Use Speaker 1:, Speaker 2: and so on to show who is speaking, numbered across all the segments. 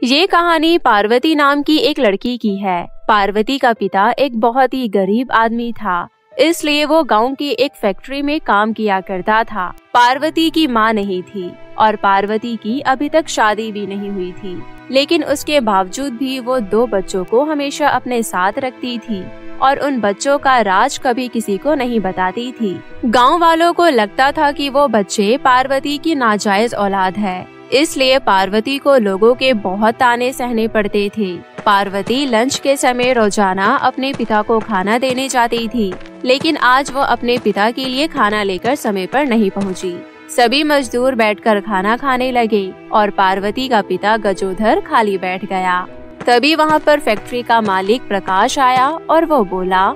Speaker 1: ये कहानी पार्वती नाम की एक लड़की की है। पार्वती का पिता एक बहुत ही गरीब आदमी था, इसलिए वो गांव की एक फैक्ट्री में काम किया करता था। पार्वती की माँ नहीं थी और पार्वती की अभी तक शादी भी नहीं हुई थी, लेकिन उसके बावजूद भी वो 2 बच्चों को हमेशा अपने साथ रखती थी और उन बच्चों का राज कभी किसी को नहीं बताती थी। गांव वालों को लगता था कि वो बच्चे पार्वती की नाजायज औलाद है, इसलिए पार्वती को लोगों के बहुत ताने सहने पड़ते थे। पार्वती लंच के समय रोजाना अपने पिता को खाना देने जाती थी, लेकिन आज वो अपने पिता के लिए खाना लेकर समय पर नहीं पहुंची। सभी मजदूर बैठकर खाना खाने लगे और पार्वती का पिता गजोधर खाली बैठ गया। तभी वहाँ पर फैक्ट्री का मालिक प्रकाश आया और वो बोला,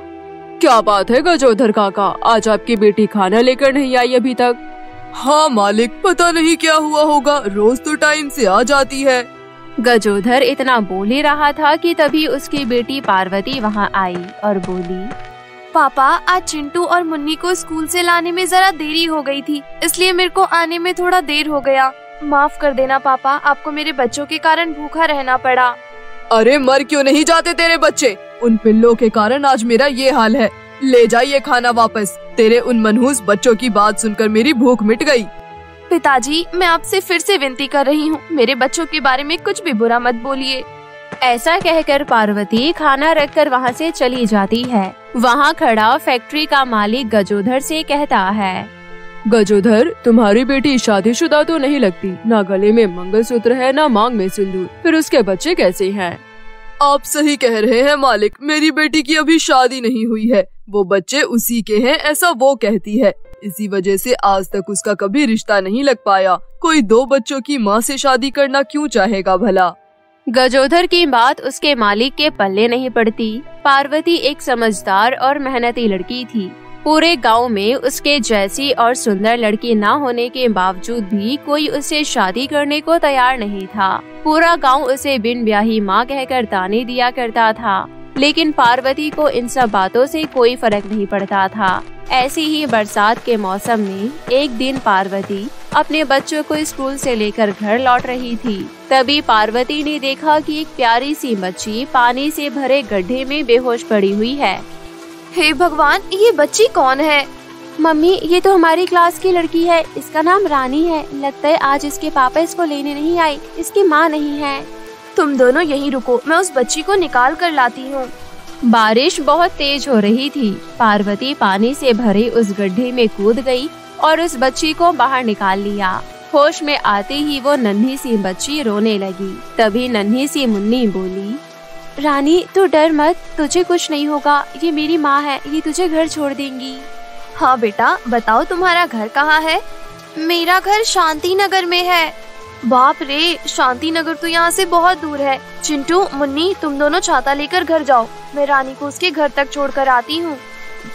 Speaker 2: क्या बात है गजोधर काका, आज आपकी बेटी खाना लेकर नहीं आई अभी तक?
Speaker 3: हाँ मालिक, पता नहीं क्या हुआ होगा, रोज तो टाइम से आ जाती है।
Speaker 1: गजोधर इतना बोल ही रहा था कि तभी उसकी बेटी पार्वती वहाँ आई और बोली,
Speaker 4: पापा आज चिंटू और मुन्नी को स्कूल से लाने में जरा देरी हो गई थी, इसलिए मेरे को आने में थोड़ा देर हो गया। माफ कर देना पापा, आपको मेरे बच्चों के कारण भूखा रहना पड़ा।
Speaker 3: अरे मर क्यों नहीं जाते तेरे बच्चे, उन पिल्लों के कारण आज मेरा ये हाल है। ले जाइए खाना वापस, तेरे उन मनहूस बच्चों की बात सुनकर मेरी भूख मिट गई।
Speaker 4: पिताजी, मैं आपसे फिर से विनती कर रही हूँ, मेरे बच्चों के बारे में कुछ भी बुरा मत बोलिए।
Speaker 1: ऐसा कहकर पार्वती खाना रखकर वहाँ से चली जाती है। वहाँ खड़ा फैक्ट्री का मालिक गजोधर से कहता है,
Speaker 2: गजोधर, तुम्हारी बेटी शादीशुदा तो नहीं लगती, ना गले में मंगलसूत्र है ना मांग में सिंदूर, फिर उसके बच्चे कैसे हैं?
Speaker 3: आप सही कह रहे हैं मालिक, मेरी बेटी की अभी शादी नहीं हुई है, वो बच्चे उसी के हैं ऐसा वो कहती है। इसी वजह से आज तक उसका कभी रिश्ता नहीं लग पाया। कोई 2 बच्चों की माँ से शादी करना क्यों चाहेगा भला?
Speaker 1: गजोधर की बात उसके मालिक के पल्ले नहीं पड़ती। पार्वती एक समझदार और मेहनती लड़की थी। पूरे गांव में उसके जैसी और सुंदर लड़की ना होने के बावजूद भी कोई उसे शादी करने को तैयार नहीं था। पूरा गांव उसे बिन ब्याही माँ कहकर ताने दिया करता था, लेकिन पार्वती को इन सब बातों से कोई फर्क नहीं पड़ता था। ऐसी ही बरसात के मौसम में एक दिन पार्वती अपने बच्चों को स्कूल से लेकर घर लौट रही थी। तभी पार्वती ने देखा कि एक प्यारी सी बच्ची पानी से भरे गड्ढे में बेहोश पड़ी हुई है।
Speaker 4: हे भगवान, ये बच्ची कौन है?
Speaker 1: मम्मी, ये तो हमारी क्लास की लड़की है, इसका नाम रानी है। लगता है आज इसके पापा इसको लेने नहीं आए, इसकी माँ नहीं है।
Speaker 4: तुम दोनों यहीं रुको, मैं उस बच्ची को निकाल कर लाती हूँ।
Speaker 1: बारिश बहुत तेज हो रही थी। पार्वती पानी से भरे उस गड्ढे में कूद गई और उस बच्ची को बाहर निकाल लिया। होश में आते ही वो नन्ही सी बच्ची रोने लगी। तभी नन्ही सी मुन्नी बोली, रानी तू डर मत, तुझे कुछ नहीं होगा, ये मेरी माँ है, ये तुझे घर छोड़ देंगी।
Speaker 4: हाँ बेटा, बताओ तुम्हारा घर कहाँ है? मेरा घर शांति नगर में है। बाप रे, शांति नगर तो यहाँ से बहुत दूर है। चिंटू, मुन्नी, तुम दोनों छाता लेकर घर जाओ, मैं रानी को उसके घर तक छोड़कर आती हूँ।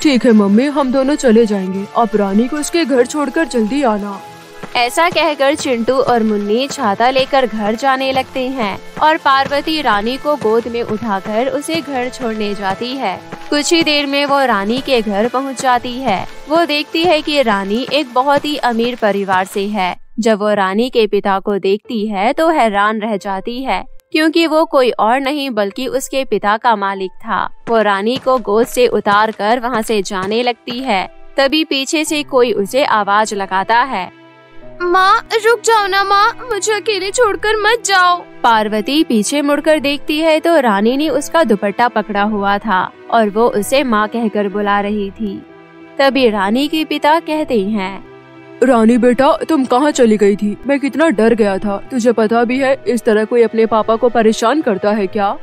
Speaker 2: ठीक है मम्मी, हम दोनों चले जाएंगे, आप रानी को उसके घर छोड़कर जल्दी आना।
Speaker 1: ऐसा कहकर चिंटू और मुन्नी छाता लेकर घर जाने लगते हैं और पार्वती रानी को गोद में उठाकर उसे घर छोड़ने जाती है। कुछ ही देर में वो रानी के घर पहुंच जाती है। वो देखती है कि रानी एक बहुत ही अमीर परिवार से है। जब वो रानी के पिता को देखती है तो हैरान रह जाती है, क्योंकि वो कोई और नहीं बल्कि उसके पिता का मालिक था। वो रानी को गोद से उतार कर वहाँ से जाने लगती है। तभी पीछे से कोई उसे आवाज लगाता है,
Speaker 4: माँ रुक जाओ ना माँ, मुझे अकेले छोड़कर मत जाओ।
Speaker 1: पार्वती पीछे मुड़कर देखती है तो रानी ने उसका दुपट्टा पकड़ा हुआ था और वो उसे माँ कहकर बुला रही थी। तभी रानी के पिता कहते हैं,
Speaker 2: रानी बेटा, तुम कहाँ चली गई थी? मैं कितना डर गया था। तुझे पता भी है इस तरह कोई अपने पापा को परेशान करता है क्या?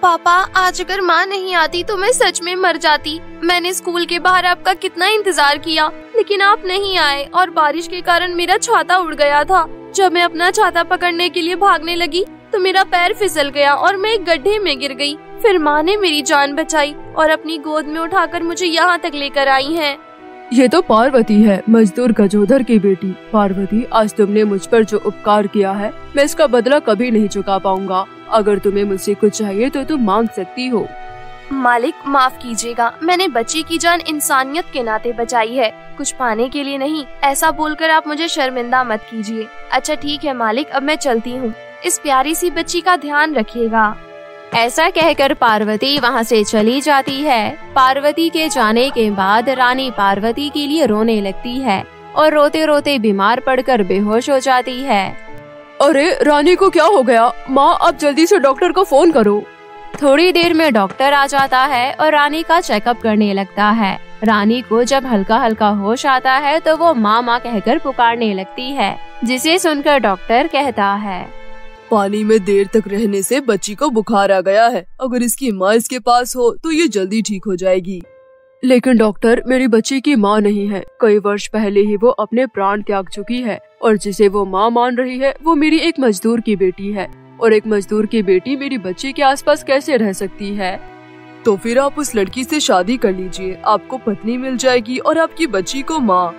Speaker 4: पापा, आज अगर माँ नहीं आती तो मैं सच में मर जाती। मैंने स्कूल के बाहर आपका कितना इंतजार किया, लेकिन आप नहीं आए और बारिश के कारण मेरा छाता उड़ गया था। जब मैं अपना छाता पकड़ने के लिए भागने लगी तो मेरा पैर फिसल गया और मैं एक गड्ढे में गिर गई। फिर माँ ने मेरी जान बचाई और अपनी गोद में उठाकर मुझे यहाँ तक लेकर आई है।
Speaker 2: ये तो पार्वती है, मजदूर गजोधर की बेटी। पार्वती, आज तुमने मुझ पर जो उपकार किया है, मैं इसका बदला कभी नहीं चुका पाऊंगा। अगर तुम्हें मुझसे कुछ चाहिए तो तुम मांग सकती हो।
Speaker 4: मालिक, माफ कीजिएगा, मैंने बच्ची की जान इंसानियत के नाते बचाई है, कुछ पाने के लिए नहीं। ऐसा बोलकर आप मुझे शर्मिंदा मत कीजिए। अच्छा ठीक है मालिक, अब मैं चलती हूँ। इस प्यारी सी बच्ची का ध्यान रखिएगा।
Speaker 1: ऐसा कहकर पार्वती वहाँ से चली जाती है। पार्वती के जाने के बाद रानी पार्वती के लिए रोने लगती है और रोते रोते बीमार पड़कर बेहोश हो जाती है।
Speaker 2: अरे रानी को क्या हो गया? माँ अब जल्दी से डॉक्टर को फोन करो।
Speaker 1: थोड़ी देर में डॉक्टर आ जाता है और रानी का चेकअप करने लगता है। रानी को जब हल्का हल्का होश आता है तो वो माँ माँ कहकर पुकारने लगती है, जिसे सुनकर डॉक्टर कहता है,
Speaker 3: पानी में देर तक रहने से बच्ची को बुखार आ गया है। अगर इसकी माँ इसके पास हो तो ये जल्दी ठीक हो जाएगी।
Speaker 2: लेकिन डॉक्टर, मेरी बच्ची की माँ नहीं है। कई वर्ष पहले ही वो अपने प्राण त्याग चुकी है और जिसे वो माँ मान रही है वो मेरी एक मजदूर की बेटी है, और एक मजदूर की बेटी मेरी बच्ची के आसपास कैसे रह सकती है?
Speaker 3: तो फिर आप उस लड़की से शादी कर लीजिए, आपको पत्नी मिल जाएगी और आपकी बच्ची को माँ।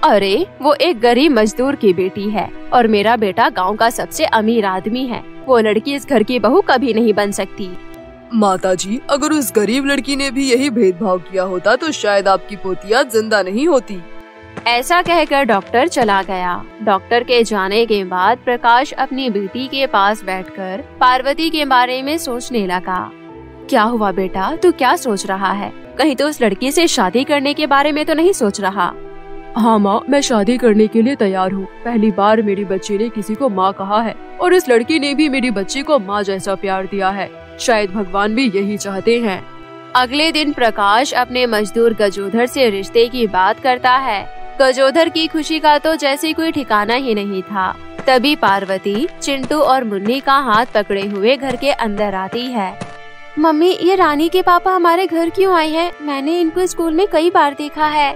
Speaker 1: अरे वो एक गरीब मजदूर की बेटी है और मेरा बेटा गांव का सबसे अमीर आदमी है। वो लड़की इस घर की बहू कभी नहीं बन सकती।
Speaker 3: माताजी, अगर उस गरीब लड़की ने भी यही भेदभाव किया होता तो शायद आपकी पोतिया जिंदा नहीं होती।
Speaker 1: ऐसा कहकर डॉक्टर चला गया। डॉक्टर के जाने के बाद प्रकाश अपनी बेटी के पास बैठकर पार्वती के बारे में सोचने लगा। क्या हुआ बेटा, तू क्या सोच रहा है? कहीं तो उस लड़की से शादी करने के बारे में तो नहीं सोच रहा?
Speaker 2: हाँ माँ, मैं शादी करने के लिए तैयार हूँ। पहली बार मेरी बच्ची ने किसी को माँ कहा है और इस लड़की ने भी मेरी बच्ची को माँ जैसा प्यार दिया है। शायद भगवान भी यही चाहते हैं।
Speaker 1: अगले दिन प्रकाश अपने मजदूर गजोधर से रिश्ते की बात करता है। गजोधर की खुशी का तो जैसे कोई ठिकाना ही नहीं था। तभी पार्वती चिंटू और मुन्नी का हाथ पकड़े हुए घर के अंदर आती है।
Speaker 4: मम्मी, ये रानी के पापा हमारे घर क्यों आए हैं? मैंने इनको स्कूल में कई बार देखा है।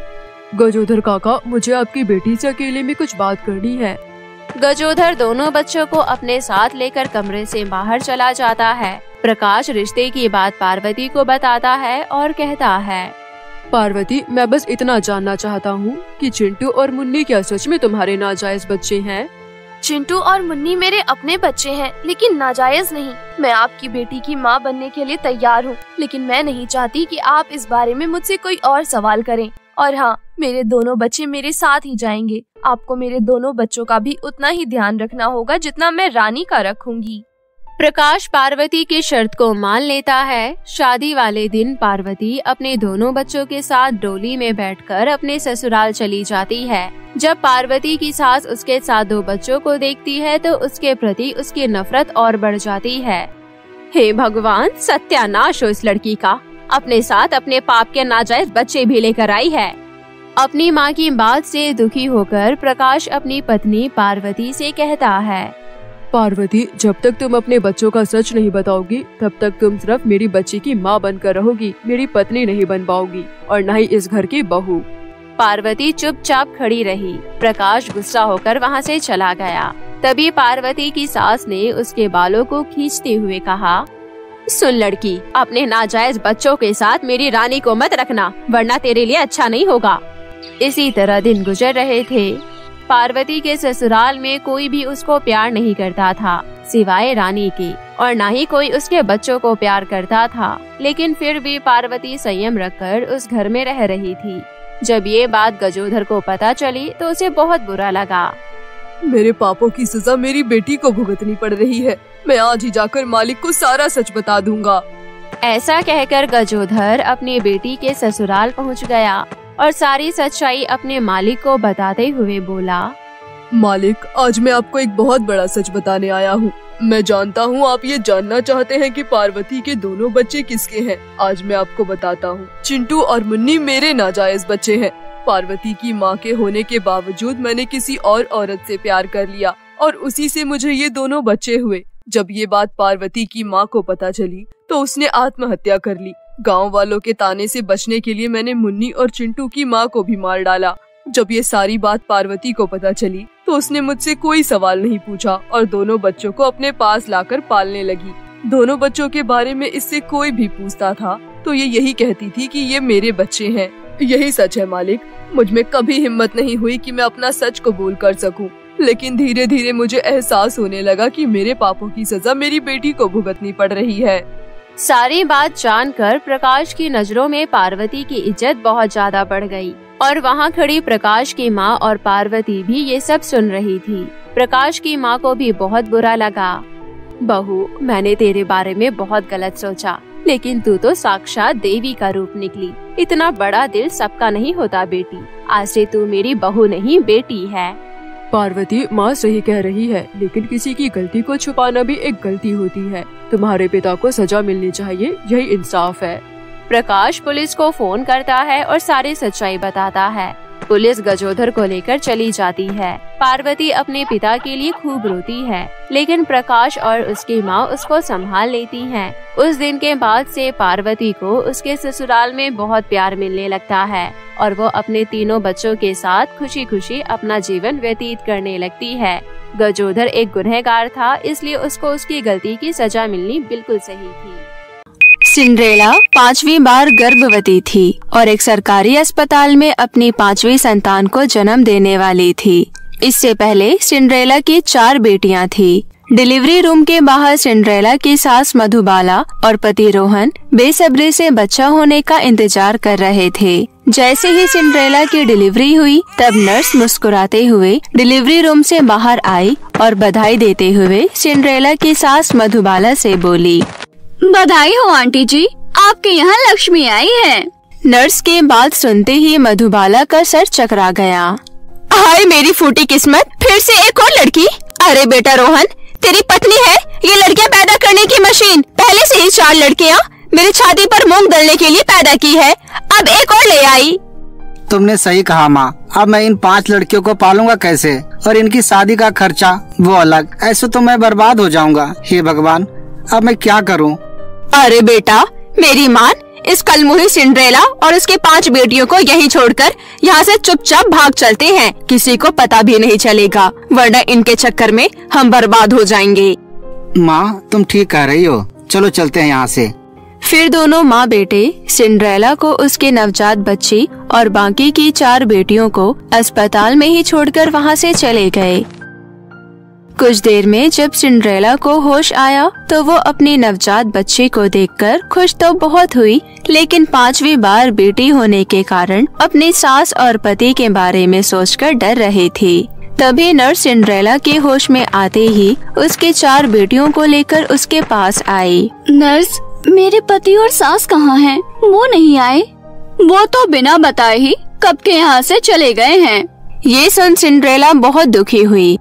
Speaker 2: गजोधर काका, मुझे आपकी बेटी से अकेले में कुछ बात करनी है।
Speaker 1: गजोधर दोनों बच्चों को अपने साथ लेकर कमरे से बाहर चला जाता है। प्रकाश रिश्ते की बात पार्वती को बताता है और कहता है,
Speaker 2: पार्वती, मैं बस इतना जानना चाहता हूँ कि चिंटू और मुन्नी क्या सच में तुम्हारे नाजायज बच्चे हैं?
Speaker 4: चिंटू और मुन्नी मेरे अपने बच्चे हैं, लेकिन नाजायज नहीं। मैं आपकी बेटी की माँ बनने के लिए तैयार हूँ, लेकिन मैं नहीं चाहती कि आप इस बारे में मुझसे कोई और सवाल करें। और हाँ, मेरे दोनों बच्चे मेरे साथ ही जाएंगे। आपको मेरे दोनों बच्चों का भी उतना ही ध्यान रखना होगा जितना मैं रानी का रखूंगी।
Speaker 1: प्रकाश पार्वती की शर्त को मान लेता है। शादी वाले दिन पार्वती अपने दोनों बच्चों के साथ डोली में बैठकर अपने ससुराल चली जाती है। जब पार्वती की सास उसके साथ दो बच्चों को देखती है तो उसके प्रति उसकी नफरत और बढ़ जाती है। हे भगवान, सत्यानाश हो इस लड़की का। अपने साथ अपने पाप के नाजायज बच्चे भी लेकर आई है। अपनी माँ की बात से दुखी होकर प्रकाश अपनी पत्नी पार्वती से कहता है,
Speaker 2: पार्वती, जब तक तुम अपने बच्चों का सच नहीं बताओगी तब तक तुम सिर्फ मेरी बच्ची की माँ बनकर रहोगी, मेरी पत्नी नहीं बन पाओगी और न ही इस घर की बहू।
Speaker 1: पार्वती चुपचाप खड़ी रही। प्रकाश गुस्सा होकर वहाँ से चला गया। तभी पार्वती की सास ने उसके बालों को खींचते हुए कहा, सुन लड़की, अपने नाजायज बच्चों के साथ मेरी रानी को मत रखना, वरना तेरे लिए अच्छा नहीं होगा। इसी तरह दिन गुजर रहे थे। पार्वती के ससुराल में कोई भी उसको प्यार नहीं करता था सिवाय रानी के, और न ही कोई उसके बच्चों को प्यार करता था। लेकिन फिर भी पार्वती संयम रखकर उस घर में रह रही थी। जब ये बात गजोधर को पता चली तो उसे बहुत बुरा लगा।
Speaker 3: मेरे पापों की सजा मेरी बेटी को भुगतनी पड़ रही है। मैं आज ही जाकर मालिक को सारा सच बता दूंगा।
Speaker 1: ऐसा कहकर गजोधर अपनी बेटी के ससुराल पहुंच गया और सारी सच्चाई अपने मालिक को बताते हुए बोला,
Speaker 3: मालिक, आज मैं आपको एक बहुत बड़ा सच बताने आया हूँ। मैं जानता हूँ आप ये जानना चाहते हैं कि पार्वती के दोनों बच्चे किसके हैं। आज मैं आपको बताता हूँ। चिंटू और मुन्नी मेरे नाजायज बच्चे हैं। पार्वती की माँ के होने के बावजूद मैंने किसी और औरत से प्यार कर लिया और उसी से मुझे ये दोनों बच्चे हुए। जब ये बात पार्वती की माँ को पता चली तो उसने आत्महत्या कर ली। गांव वालों के ताने से बचने के लिए मैंने मुन्नी और चिंटू की माँ को भी मार डाला। जब ये सारी बात पार्वती को पता चली तो उसने मुझसे कोई सवाल नहीं पूछा और दोनों बच्चों को अपने पास लाकर पालने लगी। दोनों बच्चों के बारे में इससे कोई भी पूछता था तो ये यही कहती थी कि ये मेरे बच्चे हैं। यही सच है मालिक। मुझ में कभी हिम्मत नहीं हुई कि मैं अपना सच कबूल कर सकूं, लेकिन धीरे धीरे मुझे एहसास होने लगा कि मेरे पापों की सजा मेरी बेटी को भुगतनी पड़ रही है।
Speaker 1: सारी बात जानकर प्रकाश की नजरों में पार्वती की इज्जत बहुत ज्यादा बढ़ गई और वहाँ खड़ी प्रकाश की माँ और पार्वती भी ये सब सुन रही थी। प्रकाश की माँ को भी बहुत बुरा लगा। बहू, मैंने तेरे बारे में बहुत गलत सोचा, लेकिन तू तो साक्षात देवी का रूप निकली। इतना बड़ा दिल सबका नहीं होता बेटी। आज से तू मेरी बहू नहीं बेटी है।
Speaker 2: पार्वती, माँ सही कह रही है, लेकिन किसी की गलती को छुपाना भी एक गलती होती है। तुम्हारे पिता को सजा मिलनी चाहिए, यही इंसाफ है।
Speaker 1: प्रकाश पुलिस को फोन करता है और सारी सच्चाई बताता है। पुलिस गजोधर को लेकर चली जाती है। पार्वती अपने पिता के लिए खूब रोती है, लेकिन प्रकाश और उसकी माँ उसको संभाल लेती हैं। उस दिन के बाद से पार्वती को उसके ससुराल में बहुत प्यार मिलने लगता है और वो अपने तीनों बच्चों के साथ खुशी खुशी अपना जीवन व्यतीत करने लगती है। गजोधर एक गुनहगार था, इसलिए उसको उसकी गलती की सजा मिलनी बिल्कुल सही थी।
Speaker 5: सिंड्रेला 5वीं बार गर्भवती थी और एक सरकारी अस्पताल में अपनी 5वीं संतान को जन्म देने वाली थी। इससे पहले सिंड्रेला की 4 बेटियां थी। डिलीवरी रूम के बाहर सिंड्रेला की सास मधुबाला और पति रोहन बेसब्री से बच्चा होने का इंतजार कर रहे थे। जैसे ही सिंड्रेला की डिलीवरी हुई, तब नर्स मुस्कुराते हुए डिलीवरी रूम से बाहर आई और बधाई देते हुए सिंड्रेला की सास मधुबाला से बोली,
Speaker 6: बधाई हो आंटी जी, आपके यहाँ लक्ष्मी आई है।
Speaker 5: नर्स के बात सुनते ही मधुबाला का सर चकरा गया। हाय मेरी फूटी किस्मत, फिर से एक और लड़की। अरे बेटा रोहन, तेरी पत्नी है ये लड़कियां पैदा करने की मशीन। पहले से ही 4 लड़कियां मेरी छाती पर मूंग दलने के लिए पैदा की है, अब एक और ले आई।
Speaker 7: तुमने सही कहा माँ, अब मैं इन 5 लड़कियों को पालूंगा कैसे, और इनकी शादी का खर्चा वो अलग। ऐसे तो मैं बर्बाद हो जाऊंगा। हे भगवान, अब मैं क्या करूं?
Speaker 5: अरे बेटा मेरी मान, इस कलमुही सिंड्रेला और उसके 5 बेटियों को यहीं छोड़कर यहाँ से चुपचाप भाग चलते हैं। किसी को पता भी नहीं चलेगा, वरना इनके चक्कर में हम बर्बाद हो जाएंगे।
Speaker 7: माँ तुम ठीक कह रही हो, चलो चलते हैं यहाँ से।
Speaker 5: फिर दोनों माँ बेटे सिंड्रेला को उसके नवजात बच्ची और बाकी की 4 बेटियों को अस्पताल में ही छोड़कर वहाँ से चले गए। कुछ देर में जब सिंड्रेला को होश आया तो वो अपनी नवजात बच्ची को देखकर खुश तो बहुत हुई, लेकिन 5वीं बार बेटी होने के कारण अपनी सास और पति के बारे में सोचकर डर रही थी। तभी नर्स सिंड्रेला के होश में आते ही उसके 4 बेटियों को लेकर उसके पास आई।
Speaker 6: नर्स, मेरे पति और सास कहाँ हैं? वो नहीं आए। वो तो बिना बताए ही कब के यहाँ से चले गए हैं।
Speaker 5: ये सुन सिंड्रेला बहुत दुखी हुई।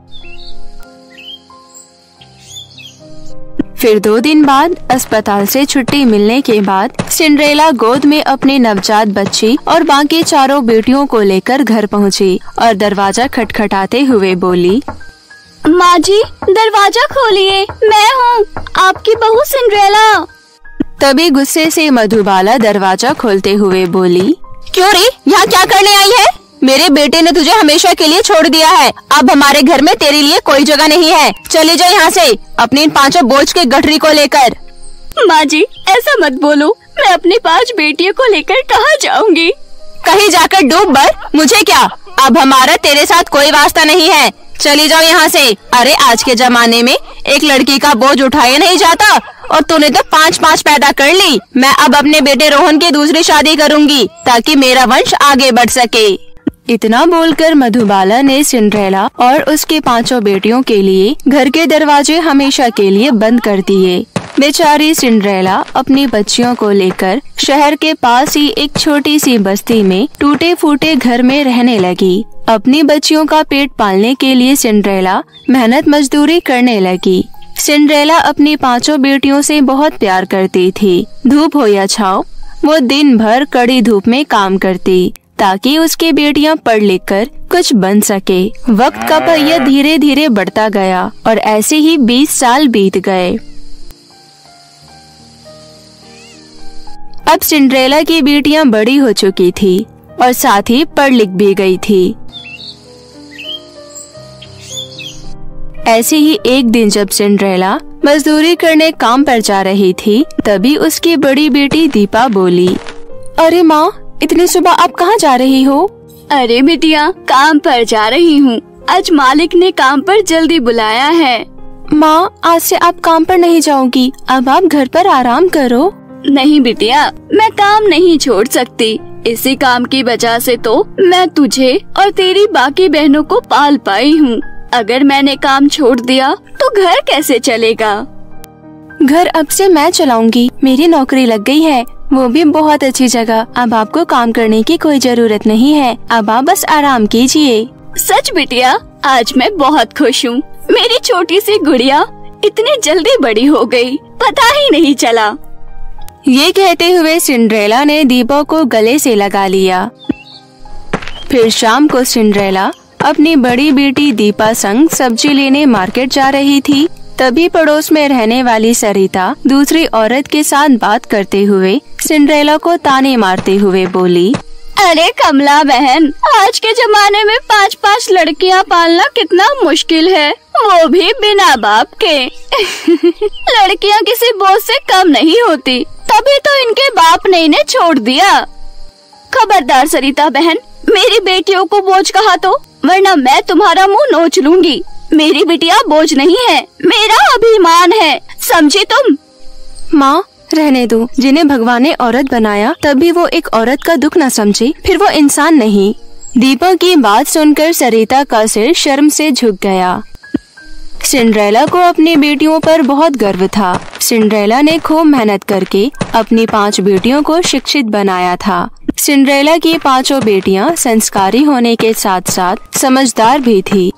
Speaker 5: फिर 2 दिन बाद अस्पताल से छुट्टी मिलने के बाद सिंड्रेला गोद में अपनी नवजात बच्ची और बाकी 4 बेटियों को लेकर घर पहुंची और दरवाजा खटखटाते हुए बोली,
Speaker 6: माँ जी दरवाजा खोलिए, मैं हूँ आपकी बहू सिंड्रेला।
Speaker 5: तभी गुस्से से मधुबाला दरवाजा खोलते हुए बोली, क्यों रे, यहाँ क्या करने आई है? मेरे बेटे ने तुझे हमेशा के लिए छोड़ दिया है, अब हमारे घर में तेरे लिए कोई जगह नहीं है। चले जाओ यहाँ से अपनी इन 5 बोझ के गठरी को लेकर।
Speaker 6: माँ जी ऐसा मत बोलो, मैं अपनी 5 बेटियों को लेकर कहाँ जाऊँगी?
Speaker 5: कहीं जाकर डूब मर, मुझे क्या, अब हमारा तेरे साथ कोई वास्ता नहीं है। चली जाओ यहाँ से। अरे आज के जमाने में एक लड़की का बोझ उठाया नहीं जाता और तूने तो 5 पैदा कर ली। मैं अब अपने बेटे रोहन की दूसरी शादी करूँगी ताकि मेरा वंश आगे बढ़ सके। इतना बोलकर मधुबाला ने सिंड्रेला और उसके 5 बेटियों के लिए घर के दरवाजे हमेशा के लिए बंद कर दिए। बेचारी सिंड्रेला अपनी बच्चियों को लेकर शहर के पास ही एक छोटी सी बस्ती में टूटे फूटे घर में रहने लगी। अपनी बच्चियों का पेट पालने के लिए सिंड्रेला मेहनत मजदूरी करने लगी। सिंड्रेला अपनी 5 बेटियों से बहुत प्यार करती थी। धूप हो या छाँव, वो दिन भर कड़ी धूप में काम करती ताकि उसकी बेटियां पढ़ लिख कर कुछ बन सके। वक्त का पहिया धीरे धीरे बढ़ता गया और ऐसे ही 20 साल बीत गए। अब सिंड्रेला की बेटियां बड़ी हो चुकी थी और साथ ही पढ़ लिख भी गई थी। ऐसे ही एक दिन जब सिंड्रेला मजदूरी करने काम पर जा रही थी, तभी उसकी बड़ी बेटी दीपा बोली, अरे माँ, इतनी सुबह आप कहाँ जा रही हो?
Speaker 6: अरे बिटिया, काम पर जा रही हूँ। आज मालिक ने काम पर जल्दी बुलाया है।
Speaker 5: माँ, आज से आप काम पर नहीं जाओगी, अब आप घर पर आराम करो।
Speaker 6: नहीं बिटिया, मैं काम नहीं छोड़ सकती। इसी काम की वजह से तो मैं तुझे और तेरी बाकी बहनों को पाल पाई हूँ। अगर मैंने काम छोड़ दिया तो घर कैसे चलेगा?
Speaker 1: घर अब से मैं चलाऊंगी, मेरी नौकरी लग गई है, वो भी बहुत अच्छी जगह। अब आपको काम करने की कोई जरूरत नहीं है, अब आप बस आराम कीजिए।
Speaker 6: सच बिटिया, आज मैं बहुत खुश हूँ। मेरी छोटी सी गुड़िया इतनी जल्दी बड़ी हो गई, पता ही नहीं चला।
Speaker 1: ये कहते हुए सिंड्रेला ने दीपक को गले से लगा लिया। फिर शाम को सिंड्रेला अपनी बड़ी बेटी दीपा संग सब्जी लेने मार्केट जा रही थी। तभी पड़ोस में रहने वाली सरिता दूसरी औरत के साथ बात करते हुए सिंड्रेला को ताने मारते हुए बोली,
Speaker 6: अरे कमला बहन, आज के जमाने में 5-5 लड़कियां पालना कितना मुश्किल है, वो भी बिना बाप के। लड़कियां किसी बोझ से कम नहीं होती, तभी तो इनके बाप ने इन्हें छोड़ दिया। खबरदार सरिता बहन, मेरी बेटियों को बोझ कहा तो, वरना मैं तुम्हारा मुंह नोच लूंगी। मेरी बिटिया बोझ नहीं है, मेरा अभिमान है, समझी तुम?
Speaker 1: माँ रहने दो, जिन्हें भगवान ने औरत बनाया तभी वो एक औरत का दुख न समझे, फिर वो इंसान नहीं। दीपक की बात सुनकर सरिता का सिर शर्म से झुक गया। सिंड्रेला को अपनी बेटियों पर बहुत गर्व था। सिंड्रेला ने खूब मेहनत करके अपनी 5 बेटियों को शिक्षित बनाया था। सिंड्रेला की 5 बेटियां संस्कारी होने के साथ साथ समझदार भी थी।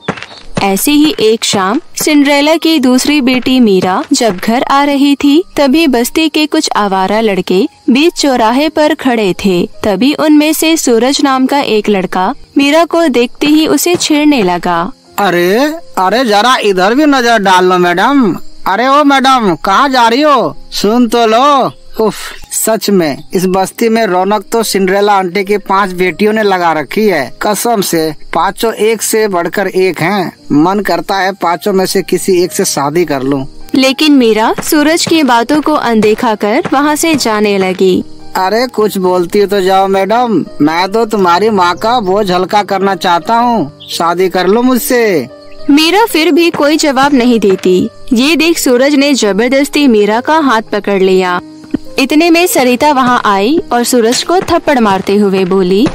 Speaker 1: ऐसी ही एक शाम सिंड्रेला की दूसरी बेटी मीरा जब घर आ रही थी, तभी बस्ती के कुछ आवारा लड़के बीच चौराहे पर खड़े थे। तभी उनमें से सूरज नाम का एक लड़का मीरा को देखते ही उसे छेड़ने लगा।
Speaker 7: अरे जरा इधर भी नजर डाल लो मैडम। अरे ओ मैडम, कहाँ जा रही हो? सुन तो लो। उफ, सच में इस बस्ती में रौनक तो सिंड्रेला आंटी की 5 बेटियों ने लगा रखी है। कसम से 5 एक से बढ़कर एक हैं। मन करता है 5 में से किसी एक से शादी कर लूं।
Speaker 1: लेकिन मीरा सूरज की बातों को अनदेखा कर वहाँ से जाने लगी।
Speaker 7: अरे कुछ बोलती तो जाओ मैडम, मैं तो तुम्हारी माँ का बोझ हल्का करना चाहता हूँ, शादी कर लो मुझसे।
Speaker 1: मीरा फिर भी कोई जवाब नहीं देती। ये देख सूरज ने जबरदस्ती मीरा का हाथ पकड़ लिया। इतने में सरिता वहाँ आई और सूरज को थप्पड़ मारते हुए बोली,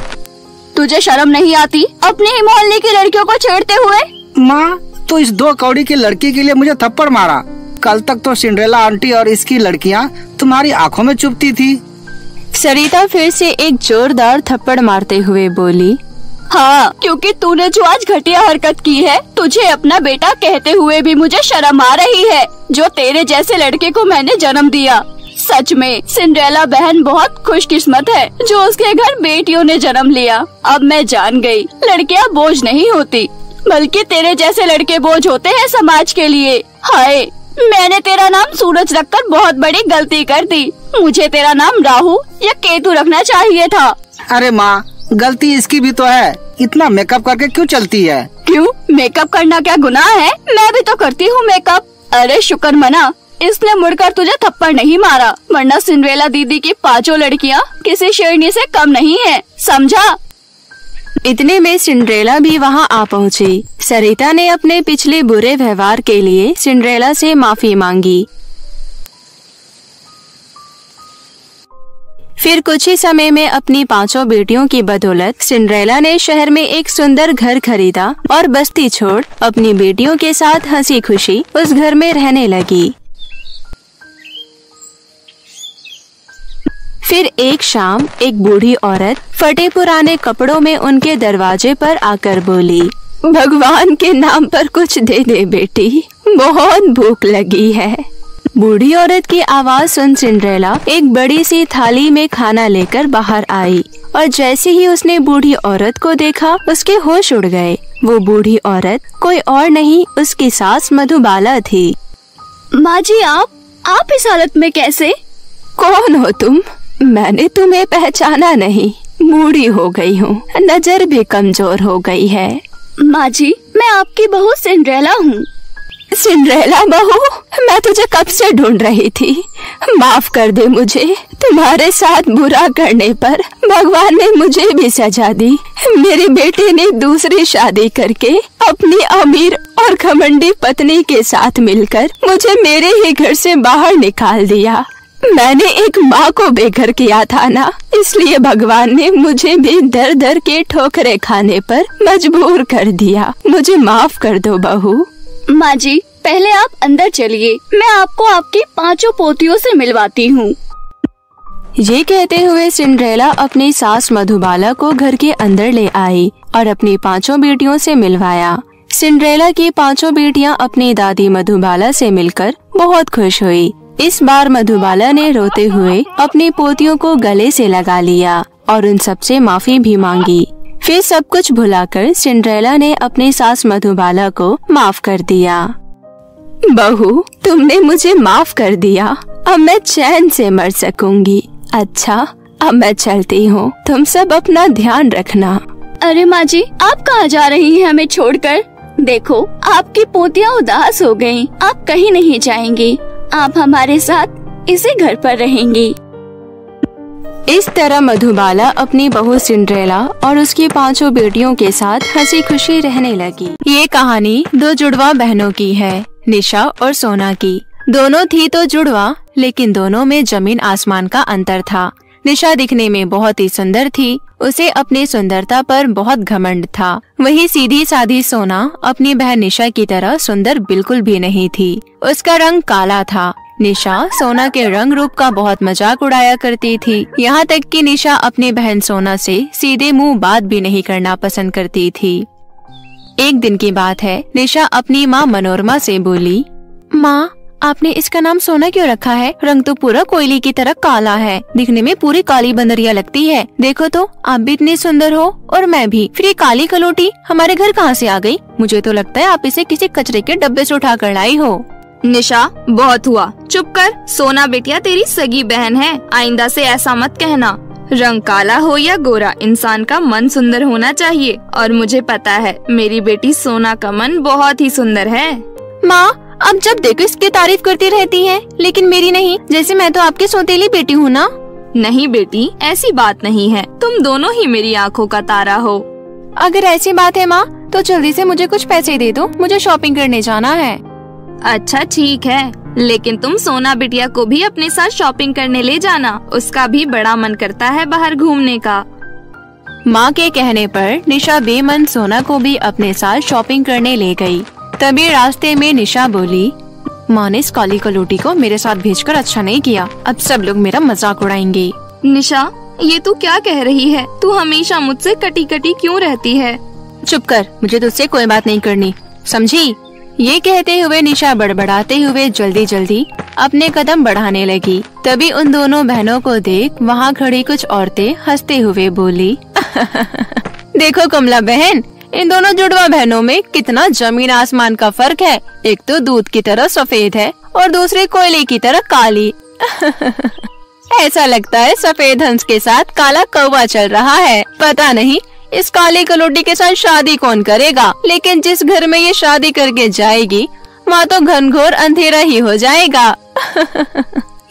Speaker 6: तुझे शर्म नहीं आती अपने ही मोहल्ले की लड़कियों को छेड़ते हुए?
Speaker 7: माँ, तो इस 2 कौड़ी की लड़की के लिए मुझे थप्पड़ मारा? कल तक तो सिंड्रेला आंटी और इसकी लड़कियाँ तुम्हारी आँखों में चुभती थी।
Speaker 1: सरिता फिर से एक जोरदार थप्पड़ मारते हुए बोली,
Speaker 6: हाँ, क्योंकि तूने जो आज घटिया हरकत की है, तुझे अपना बेटा कहते हुए भी मुझे शर्म आ रही है, जो तेरे जैसे लड़के को मैंने जन्म दिया। सच में सिंड्रेला बहन बहुत खुशकिस्मत है जो उसके घर बेटियों ने जन्म लिया। अब मैं जान गई, लड़कियां बोझ नहीं होती, बल्कि तेरे जैसे लड़के बोझ होते हैं समाज के लिए। हाय, मैंने तेरा नाम सूरज रखकर बहुत बड़ी गलती कर दी। मुझे तेरा नाम राहु या केतु रखना चाहिए था।
Speaker 7: अरे माँ, गलती इसकी भी तो है, इतना मेकअप करके क्यों चलती है?
Speaker 6: क्यों, मेकअप करना क्या गुनाह है? मैं भी तो करती हूँ मेकअप। अरे शुक्र मना, इसने मुड़कर तुझे थप्पड़ नहीं मारा, वरना सिंड्रेला दीदी की 5 लड़कियाँ किसी शेरनी से कम नहीं है, समझा?
Speaker 1: इतने में सिंड्रेला भी वहाँ आ पहुँची। सरिता ने अपने पिछले बुरे व्यवहार के लिए सिंड्रेला से माफी मांगी। फिर कुछ ही समय में अपनी 5 बेटियों की बदौलत सिंड्रेला ने शहर में एक सुंदर घर खरीदा और बस्ती छोड़ अपनी बेटियों के साथ हंसी खुशी उस घर में रहने लगी। फिर एक शाम एक बूढ़ी औरत फटे पुराने कपड़ों में उनके दरवाजे पर आकर बोली, भगवान के नाम पर कुछ दे दे बेटी, बहुत भूख लगी है। बूढ़ी औरत की आवाज सुन सिंड्रेला एक बड़ी सी थाली में खाना लेकर बाहर आई और जैसे ही उसने बूढ़ी औरत को देखा उसके होश उड़ गए। वो बूढ़ी औरत कोई और नहीं, उसकी सास मधुबाला थी।
Speaker 6: माँ जी, आप इस हालत में कैसे?
Speaker 1: कौन हो तुम? मैंने तुम्हें पहचाना नहीं, बूढ़ी हो गई हूँ, नजर भी कमजोर हो गई है।
Speaker 6: माँ जी, मैं आपकी बहू सिंड्रेला हूँ।
Speaker 1: सिंड्रेला बहू, मैं तुझे कब से ढूंढ रही थी। माफ कर दे मुझे, तुम्हारे साथ बुरा करने पर भगवान ने मुझे भी सजा दी। मेरे बेटे ने दूसरी शादी करके अपनी अमीर और घमंडी पत्नी के साथ मिलकर मुझे मेरे ही घर से बाहर निकाल दिया। मैंने एक माँ को बेघर किया था ना, इसलिए भगवान ने मुझे भी दर दर के ठोकरे खाने पर मजबूर कर दिया। मुझे माफ कर दो बहू।
Speaker 6: माँ जी, पहले आप अंदर चलिए, मैं आपको आपकी 5 पोतियों से मिलवाती हूँ।
Speaker 1: ये कहते हुए सिंड्रेला अपनी सास मधुबाला को घर के अंदर ले आई और अपनी 5 बेटियों से मिलवाया। सिंड्रेला की 5 बेटियां अपनी दादी मधुबाला से मिलकर बहुत खुश हुई। इस बार मधुबाला ने रोते हुए अपनी पोतियों को गले से लगा लिया और उन सबसे माफी भी मांगी। फिर सब कुछ भुलाकर सिंड्रेला ने अपनी सास मधुबाला को माफ कर दिया। बहू, तुमने मुझे माफ कर दिया, अब मैं चैन से मर सकूंगी। अच्छा, अब मैं चलती हूँ, तुम सब अपना ध्यान रखना।
Speaker 6: अरे माँ जी, आप कहाँ जा रही हैं हमें छोड़कर? देखो, आपकी पोतियाँ उदास हो गयी, आप कहीं नहीं जाएंगी, आप हमारे साथ इसी घर पर रहेंगी।
Speaker 1: इस तरह मधुबाला अपनी बहू सिंड्रेला और उसकी 5 बेटियों के साथ हंसी खुशी रहने लगी। ये कहानी 2 जुड़वा बहनों की है, निशा और सोना की। दोनों थी तो जुड़वा, लेकिन दोनों में जमीन आसमान का अंतर था। निशा दिखने में बहुत ही सुंदर थी, उसे अपनी सुंदरता पर बहुत घमंड था। वही सीधी सादी सोना अपनी बहन निशा की तरह सुंदर बिल्कुल भी नहीं थी, उसका रंग काला था। निशा सोना के रंग रूप का बहुत मजाक उड़ाया करती थी, यहाँ तक कि निशा अपनी बहन सोना से सीधे मुंह बात भी नहीं करना पसंद करती थी। एक दिन की बात है, निशा अपनी माँ मनोरमा से बोली, माँ, आपने इसका नाम सोना क्यों रखा है? रंग तो पूरा कोयले की तरह काला है, दिखने में पूरी काली बंदरिया लगती है। देखो तो, आप भी इतनी सुंदर हो और मैं भी। फिर ये काली कलोटी हमारे घर कहाँ से आ गई? मुझे तो लगता है आप इसे किसी कचरे के डब्बे से उठा कर लाई हो।
Speaker 4: निशा, बहुत हुआ, चुप कर। सोना बेटिया तेरी सगी बहन है, आइंदा से ऐसा मत कहना। रंग काला हो या गोरा, इंसान का मन सुंदर होना चाहिए, और मुझे पता है मेरी बेटी सोना का मन बहुत ही सुंदर है।
Speaker 1: माँ, अब जब देखो इसकी तारीफ करती रहती हैं, लेकिन मेरी नहीं, जैसे मैं तो आपकी सौतेली बेटी हूँ ना।
Speaker 4: नहीं बेटी, ऐसी बात नहीं है, तुम दोनों ही मेरी आँखों का तारा हो।
Speaker 1: अगर ऐसी बात है माँ, तो जल्दी से मुझे कुछ पैसे दे दो, मुझे शॉपिंग करने जाना है।
Speaker 4: अच्छा ठीक है, लेकिन तुम सोना बिटिया को भी अपने साथ शॉपिंग करने ले जाना, उसका भी बड़ा मन करता है बाहर घूमने का।
Speaker 1: माँ के कहने पर निशा बेमन सोना को भी अपने साथ शॉपिंग करने ले गई। तभी रास्ते में निशा बोली, माँ ने इस काली कलोटी को मेरे साथ भेजकर अच्छा नहीं किया, अब सब लोग मेरा मजाक उड़ाएंगे।
Speaker 4: निशा, ये तू क्या कह रही है? तू हमेशा मुझसे कटी कटी क्यों रहती है?
Speaker 1: चुप कर, मुझे तुझसे कोई बात नहीं करनी, समझी? ये कहते हुए निशा बड़बड़ाते हुए जल्दी जल्दी अपने कदम बढ़ाने लगी। तभी उन दोनों बहनों को देख वहाँ खड़ी कुछ औरतें हंसते हुए बोली, देखो कमला बहन, इन दोनों जुड़वा बहनों में कितना जमीन आसमान का फर्क है। एक तो दूध की तरह सफेद है और दूसरी कोयले की तरह काली। ऐसा लगता है सफेद हंस के साथ काला कौवा चल रहा है। पता नहीं इस काली कलोटी के साथ शादी कौन करेगा, लेकिन जिस घर में ये शादी करके जाएगी वहाँ तो घनघोर अंधेरा ही हो जाएगा।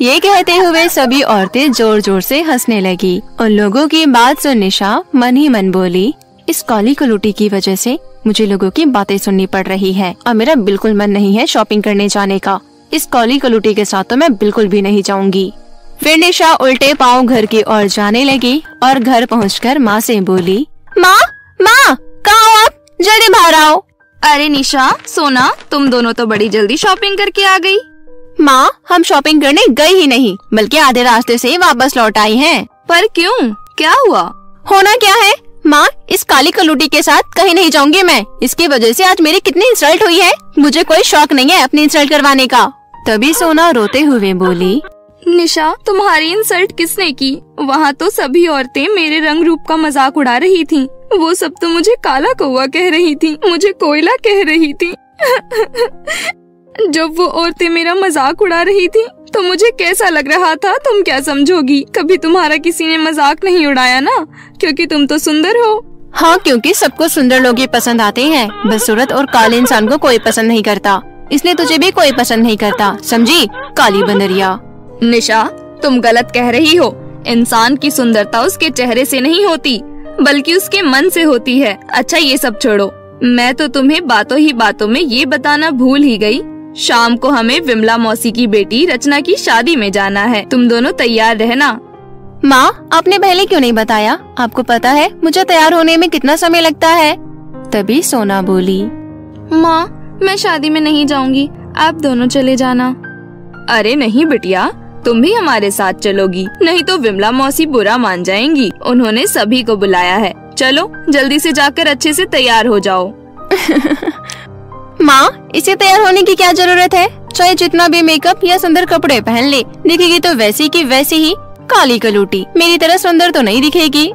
Speaker 1: ये कहते हुए सभी औरतें जोर जोर से हंसने लगी। उन लोगों की बात सुन निशा मन ही मन बोली, इस काली कलोटी की वजह से मुझे लोगों की बातें सुननी पड़ रही है और मेरा बिल्कुल मन नहीं है शॉपिंग करने जाने का। इस काली कलोटी के साथ तो मैं बिल्कुल भी नहीं जाऊंगी। फिर निशा उल्टे पाँव घर की ओर जाने लगी और घर पहुंचकर माँ से बोली, माँ, माँ, कहाँ हो आप? जल्दी बाहर आओ।
Speaker 4: अरे निशा, सोना, तुम दोनों तो बड़ी जल्दी शॉपिंग करके आ गई।
Speaker 1: माँ, हम शॉपिंग करने गए ही नहीं, बल्कि आधे रास्ते से ही वापस लौट आई हैं।
Speaker 4: पर क्यों, क्या हुआ?
Speaker 1: होना क्या है माँ, इस काली कलोटी के साथ कहीं नहीं जाऊंगी मैं। इसकी वजह से आज मेरी कितनी इंसल्ट हुई है। मुझे कोई शौक नहीं है अपनी इंसल्ट करवाने का। तभी सोना रोते हुए बोली,
Speaker 4: निशा, तुम्हारी इंसल्ट किसने की? वहाँ तो सभी औरतें मेरे रंग रूप का मजाक उड़ा रही थीं। वो सब तो मुझे काला कौवा कह रही थीं, मुझे कोयला कह रही थीं। जब वो औरतें मेरा मजाक उड़ा रही थीं, तो मुझे कैसा लग रहा था तुम क्या समझोगी? कभी तुम्हारा किसी ने मजाक नहीं उड़ाया ना, क्योंकि तुम तो सुंदर हो।
Speaker 1: हाँ, क्योंकि सबको सुंदर लोग ही पसंद आते हैं, बदसूरत और काले इंसान को कोई पसंद नहीं करता। इसलिए तुझे भी कोई पसंद नहीं करता, समझी, काली बंदरिया।
Speaker 4: निशा, तुम गलत कह रही हो। इंसान की सुंदरता उसके चेहरे से नहीं होती, बल्कि उसके मन से होती है। अच्छा ये सब छोड़ो, मैं तो तुम्हें बातों ही बातों में ये बताना भूल ही गई। शाम को हमें विमला मौसी की बेटी रचना की शादी में जाना है, तुम दोनों तैयार रहना।
Speaker 1: माँ, आपने पहले क्यों नहीं बताया? आपको पता है मुझे तैयार होने में कितना समय लगता है। तभी सोना बोली,
Speaker 4: माँ, मैं शादी में नहीं जाऊंगी,
Speaker 8: आप दोनों चले जाना। अरे नहीं बिटिया, तुम भी हमारे साथ चलोगी, नहीं तो विमला मौसी बुरा मान जाएंगी। उन्होंने सभी को बुलाया है। चलो जल्दी से जाकर अच्छे से तैयार हो जाओ।
Speaker 5: माँ, इसे तैयार होने की क्या जरूरत है? चाहे जितना भी मेकअप या सुंदर कपड़े पहन ले, दिखेगी तो वैसी की वैसी ही काली कलूटी। मेरी तरह सुंदर तो नहीं दिखेगी।